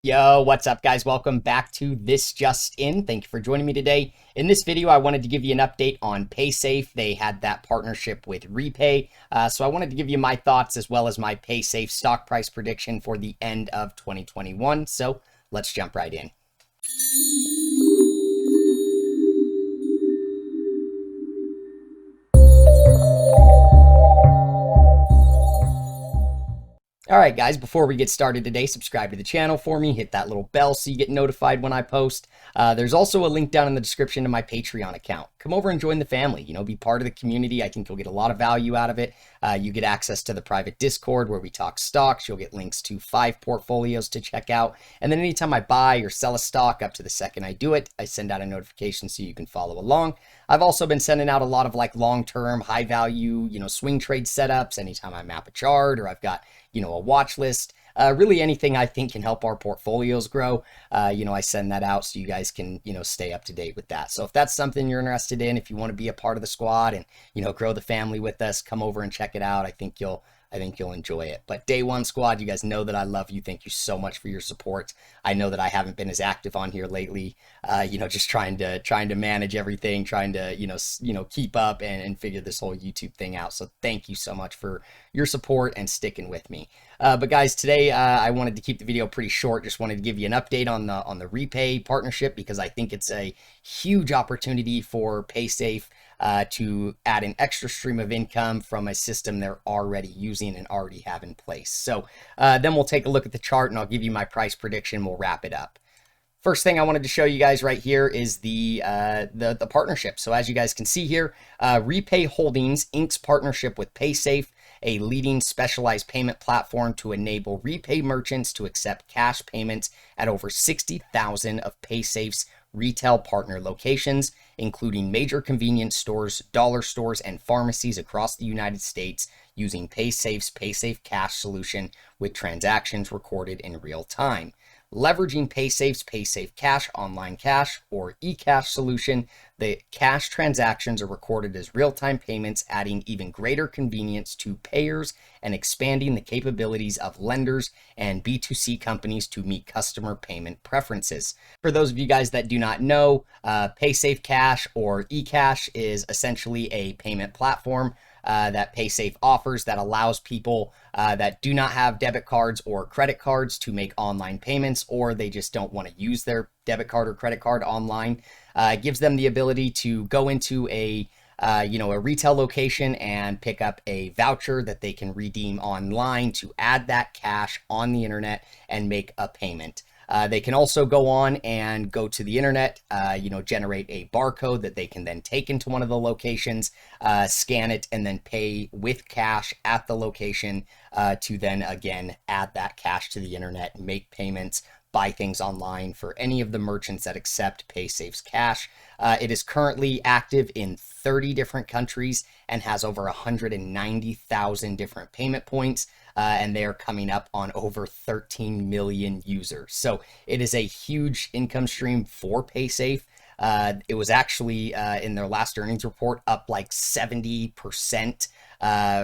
Yo, what's up, guys? Welcome back to This Just In. Thank you for joining me today. In this video, I wanted to give you an update on Paysafe. They had that partnership with Repay. So I wanted to give you my thoughts as well as my Paysafe stock price prediction for the end of 2021. So let's jump right in. All right, guys, before we get started today, subscribe to the channel for me. Hit that little bell so you get notified when I post. There's also a link down in the description to my Patreon account. Come over and join the family. Be part of the community. I think you'll get a lot of value out of it. You get access to the private Discord where we talk stocks. You'll get links to 5 portfolios to check out. And then anytime I buy or sell a stock, up to the second I do it, I send out a notification so you can follow along. I've also been sending out a lot of long-term, high-value, swing trade setups anytime I map a chart or I've got a watch list, really anything I think can help our portfolios grow. I send that out so you guys can, stay up to date with that. So if that's something you're interested in, if you want to be a part of the squad and, grow the family with us, come over and check it out. I think you'll enjoy it. But day one squad, you guys know that I love you. Thank you so much for your support. I know that I haven't been as active on here lately, just trying to manage everything, trying to, keep up and figure this whole YouTube thing out. So thank you so much for your support and sticking with me. But guys, today I wanted to keep the video pretty short. Just wanted to give you an update on the Repay partnership because I think it's a huge opportunity for Paysafe to add an extra stream of income from a system they're already using and already have in place. So then we'll take a look at the chart and I'll give you my price prediction. We'll wrap it up. First thing I wanted to show you guys right here is the partnership. So as you guys can see here, Repay Holdings Inc.'s partnership with Paysafe, a leading specialized payment platform to enable Repay merchants to accept cash payments at over 60,000 of Paysafe's retail partner locations, including major convenience stores, dollar stores, and pharmacies across the United States using Paysafe's Paysafe Cash solution with transactions recorded in real time. Leveraging Paysafe's Paysafe Cash online cash or Ecash solution, the cash transactions are recorded as real-time payments, adding even greater convenience to payers and expanding the capabilities of lenders and B2C companies to meet customer payment preferences. For those of you guys that do not know, Paysafe Cash or Ecash is essentially a payment platform that Paysafe offers that allows people that do not have debit cards or credit cards to make online payments, or they just don't want to use their debit card or credit card online. It gives them the ability to go into a retail location and pick up a voucher that they can redeem online to add that cash on the internet and make a payment. They can also go on and go to the internet, generate a barcode that they can then take into one of the locations, scan it, and then pay with cash at the location to then again add that cash to the internet, make payments, buy things online for any of the merchants that accept Paysafe's cash. It is currently active in 30 different countries and has over 190,000 different payment points. And they are coming up on over 13 million users. So it is a huge income stream for Paysafe. It was actually in their last earnings report up like 70%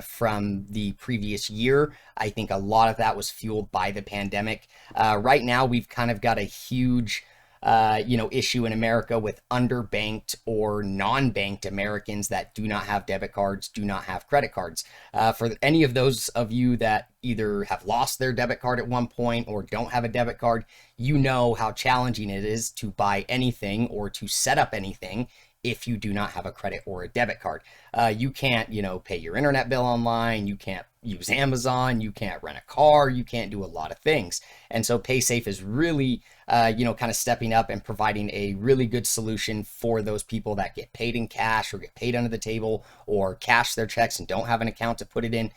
from the previous year. I think a lot of that was fueled by the pandemic. Right now, we've kind of got a huge issue in America with underbanked or non-banked Americans that do not have debit cards, do not have credit cards. For any of those of you that either have lost their debit card at one point or don't have a debit card, you know how challenging it is to buy anything or to set up anything if you do not have a credit or a debit card. You can't, pay your internet bill online. You can't use Amazon. You can't rent a car. You can't do a lot of things. And so Paysafe is really, kind of stepping up and providing a really good solution for those people that get paid in cash or get paid under the table or cash their checks and don't have an account to put it in,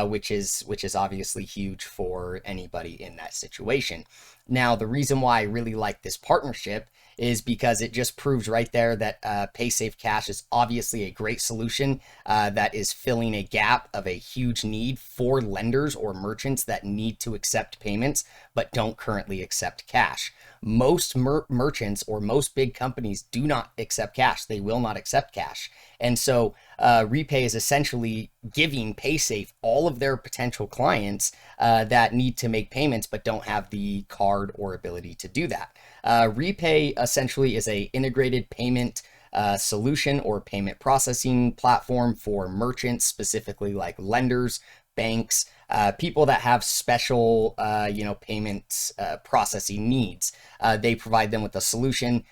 which is obviously huge for anybody in that situation. Now, the reason why I really like this partnership is because it just proves right there that Paysafe Cash is obviously a great solution solution that is filling a gap of a huge need for lenders or merchants that need to accept payments but don't currently accept cash. Most merchants or most big companies do not accept cash. They will not accept cash. And so Repay is essentially giving Paysafe all of their potential clients that need to make payments but don't have the card or ability to do that. Repay essentially is a integrated payment solution or payment processing platform for merchants, specifically like lenders, banks, people that have special, payments processing needs. They provide them with a solution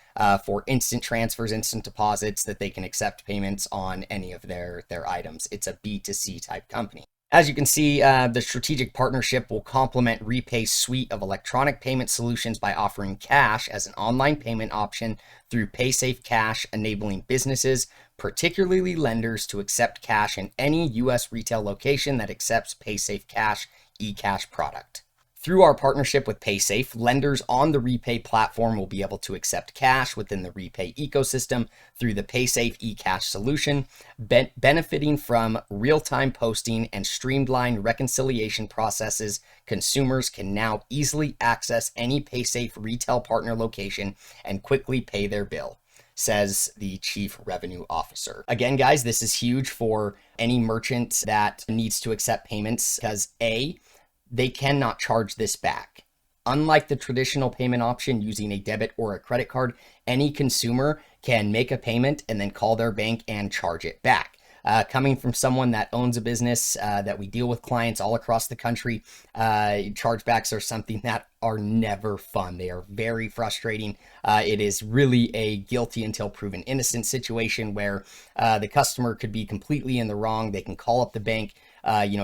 for instant transfers, instant deposits that they can accept payments on any of their items. It's a B2C type company. As you can see, the strategic partnership will complement Repay's suite of electronic payment solutions by offering cash as an online payment option through Paysafe Cash, enabling businesses, particularly lenders, to accept cash in any U.S. retail location that accepts Paysafe Cash Ecash product. Through our partnership with Paysafe, lenders on the Repay platform will be able to accept cash within the Repay ecosystem through the Paysafe eCash solution, benefiting from real-time posting and streamlined reconciliation processes. Consumers can now easily access any Paysafe retail partner location and quickly pay their bill, says the chief revenue officer. Again, guys, this is huge for any merchant that needs to accept payments because they cannot charge this back. Unlike the traditional payment option using a debit or a credit card, any consumer can make a payment and then call their bank and charge it back. Coming from someone that owns a business that we deal with clients all across the country, chargebacks are something that are never fun. They are very frustrating. It is really a guilty until proven innocent situation where the customer could be completely in the wrong. They can call up the bank,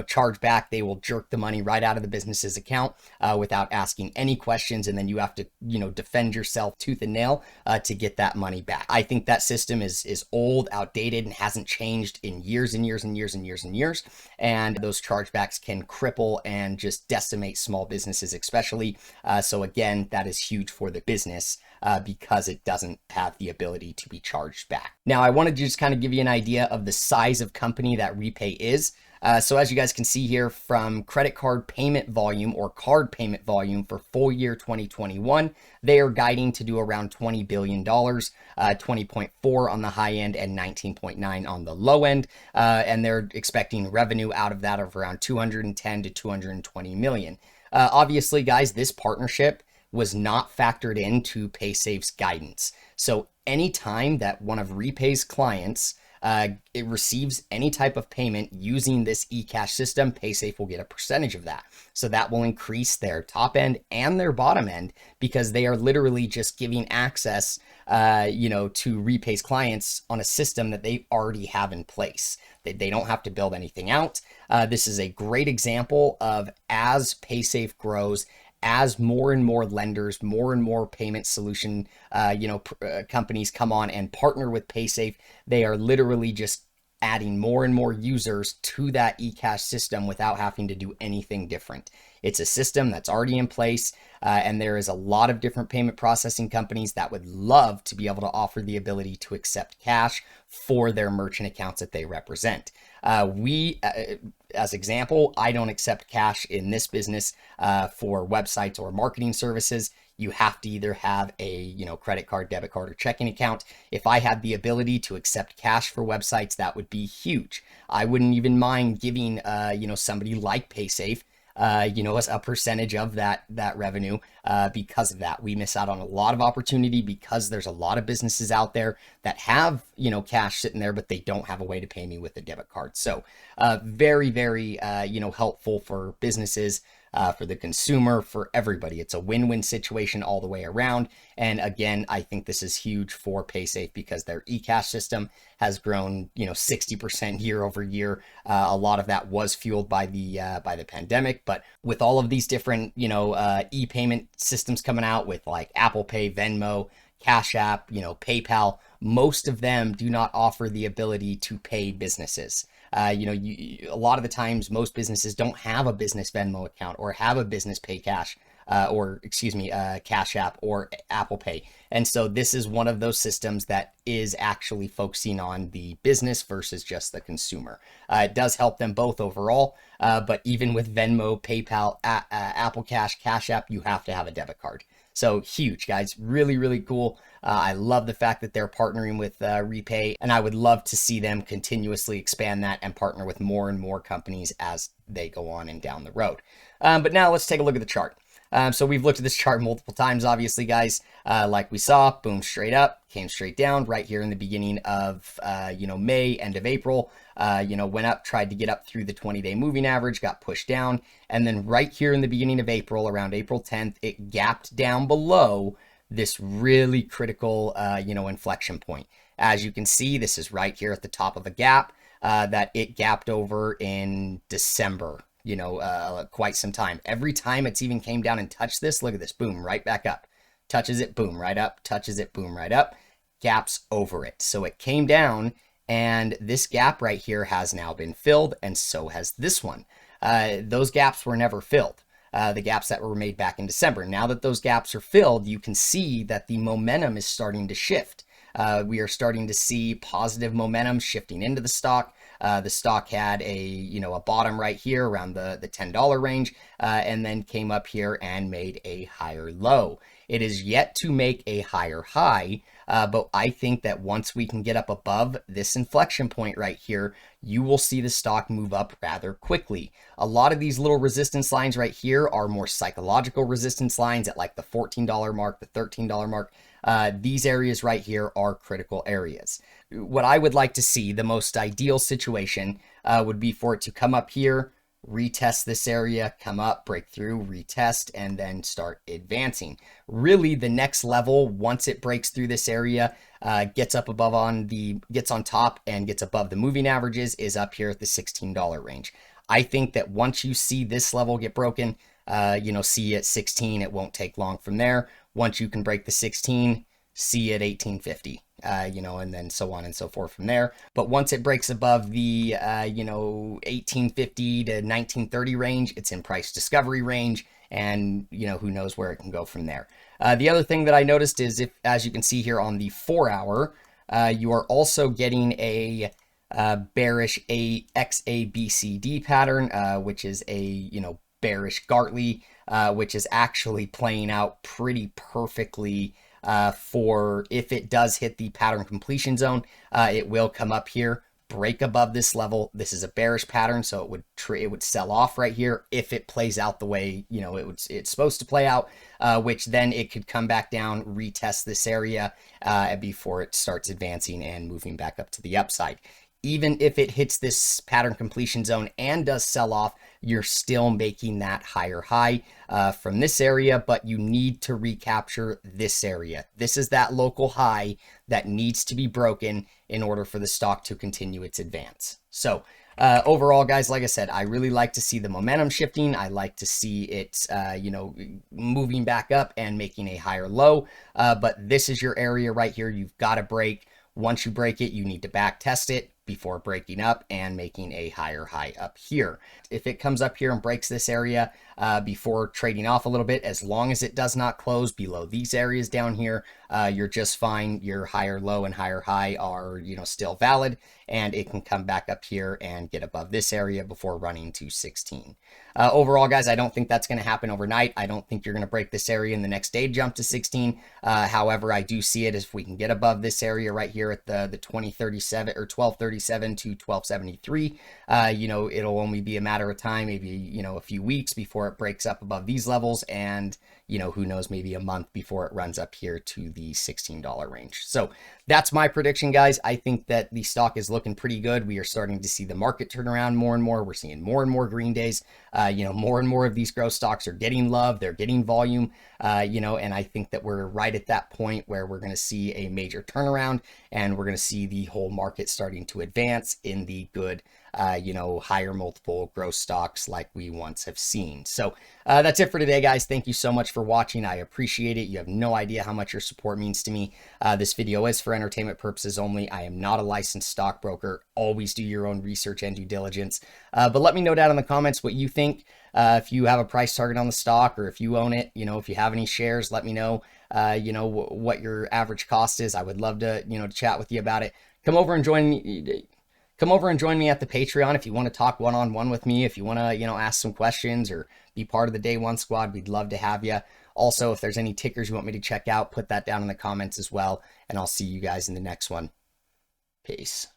charge back. They will jerk the money right out of the business's account without asking any questions. And then you have to, defend yourself tooth and nail to get that money back. I think that system is old, outdated, and hasn't changed in years and years and years and years and years. And those chargebacks can cripple and just decimate small businesses, especially. So again, that is huge for the business because it doesn't have the ability to be charged back. Now, I wanted to just kind of give you an idea of the size of company that Repay is. So as you guys can see here, from credit card payment volume or card payment volume for full year 2021, they are guiding to do around $20 billion, 20.4 on the high end and 19.9 on the low end. And they're expecting revenue out of that of around 210 to 220 million. Obviously, guys, this partnership was not factored into Paysafe's guidance. So anytime that one of Repay's clients it receives any type of payment using this eCash system, Paysafe will get a percentage of that. So that will increase their top end and their bottom end because they are literally just giving access, to Repay's clients on a system that they already have in place. They don't have to build anything out. This is a great example of as Paysafe grows, as more and more lenders, more and more payment solution, companies come on and partner with Paysafe, they are literally just adding more and more users to that eCash system without having to do anything different. It's a system that's already in place, and there is a lot of different payment processing companies that would love to be able to offer the ability to accept cash for their merchant accounts that they represent. As example, I don't accept cash in this business for websites or marketing services. You have to either have a credit card, debit card, or checking account. If I had the ability to accept cash for websites, that would be huge. I wouldn't even mind giving somebody like Paysafe a percentage of that revenue because of that. We miss out on a lot of opportunity because there's a lot of businesses out there that have, cash sitting there, but they don't have a way to pay me with a debit card. So very, very, helpful for businesses, for the consumer, for everybody. It's a win-win situation all the way around. And again, I think this is huge for Paysafe because their eCash system has grown, 60% year over year. A lot of that was fueled by the pandemic, but with all of these different, e-payment systems coming out with like Apple Pay, Venmo, Cash App, PayPal, most of them do not offer the ability to pay businesses. A lot of the times most businesses don't have a business Venmo account or have a business Pay Cash or excuse me, Cash App or Apple Pay. And so this is one of those systems that is actually focusing on the business versus just the consumer. It does help them both overall, but even with Venmo, PayPal, Apple Cash, Cash App, you have to have a debit card. So huge, guys. Really, really cool. I love the fact that they're partnering with Repay, and I would love to see them continuously expand that and partner with more and more companies as they go on and down the road. But now let's take a look at the chart. So we've looked at this chart multiple times, obviously, guys. Like we saw, boom, straight up, came straight down right here in the beginning of, May, end of April, went up, tried to get up through the 20-day moving average, got pushed down. And then right here in the beginning of April, around April 10th, it gapped down below this really critical, inflection point. As you can see, this is right here at the top of a gap that it gapped over in December, quite some time. Every time it's even came down and touched this, look at this, boom, right back up. Touches it, boom, right up, touches it, boom, right up, gaps over it. So it came down, and this gap right here has now been filled, and so has this one. Those gaps were never filled. The gaps that were made back in December. Now that those gaps are filled, you can see that the momentum is starting to shift. We are starting to see positive momentum shifting into the stock. The stock had a bottom right here around the $10 range, and then came up here and made a higher low. It is yet to make a higher high, but I think that once we can get up above this inflection point right here, you will see the stock move up rather quickly. A lot of these little resistance lines right here are more psychological resistance lines at like the $14 mark, the $13 mark. These areas right here are critical areas. What I would like to see, the most ideal situation, would be for it to come up here, retest this area, come up, break through, retest, and then start advancing. Really, the next level, once it breaks through this area, gets up above gets on top and gets above the moving averages, is up here at the $16 range. I think that once you see this level get broken, see at 16, it won't take long from there. Once you can break the 16, see at 1850, and then so on and so forth from there. But once it breaks above the, 1850 to 1930 range, it's in price discovery range, and, who knows where it can go from there. The other thing that I noticed is as you can see here on the 4-hour, you are also getting a bearish XABCD pattern, which is a, bearish Gartley, which is actually playing out pretty perfectly for if it does hit the pattern completion zone. It will come up here, break above this level. This is a bearish pattern, so it would sell off right here if it plays out the way it's supposed to play out, which then it could come back down, retest this area before it starts advancing and moving back up to the upside. Even if it hits this pattern completion zone and does sell off, you're still making that higher high from this area, but you need to recapture this area. This is that local high that needs to be broken in order for the stock to continue its advance. So overall, guys, like I said, I really like to see the momentum shifting. I like to see it, moving back up and making a higher low. But this is your area right here. You've got to break. Once you break it, you need to back test it before breaking up and making a higher high up here. If it comes up here and breaks this area before trading off a little bit, as long as it does not close below these areas down here, you're just fine. Your higher low and higher high are, still valid, and it can come back up here and get above this area before running to 16. Overall, guys, I don't think that's going to happen overnight. I don't think you're going to break this area in the next day, jump to 16. However, I do see it if we can get above this area right here at the 2037 or 1237 to 1273. It'll only be a matter of time, maybe, a few weeks before it breaks up above these levels, and who knows, maybe a month before it runs up here to the $16 range. So that's my prediction, guys. I think that the stock is looking pretty good. We are starting to see the market turn around more and more. We're seeing more and more green days. More and more of these growth stocks are getting love. They're getting volume, and I think that we're right at that point where we're going to see a major turnaround, and we're going to see the whole market starting to advance in the good, higher multiple growth stocks like we once have seen. So that's it for today, guys. Thank you so much for watching. I appreciate it. You have no idea how much your support means to me. This video is for entertainment purposes only. I am not a licensed stockbroker. Always do your own research and due diligence. But let me know down in the comments what you think. If you have a price target on the stock, or if you own it, if you have any shares, let me know, what your average cost is. I would love to, to chat with you about it. Come over and join me. Come over and join me at the Patreon if you want to talk one-on-one with me. If you want to, ask some questions or be part of the Day One Squad, we'd love to have you. Also, if there's any tickers you want me to check out, put that down in the comments as well. And I'll see you guys in the next one. Peace.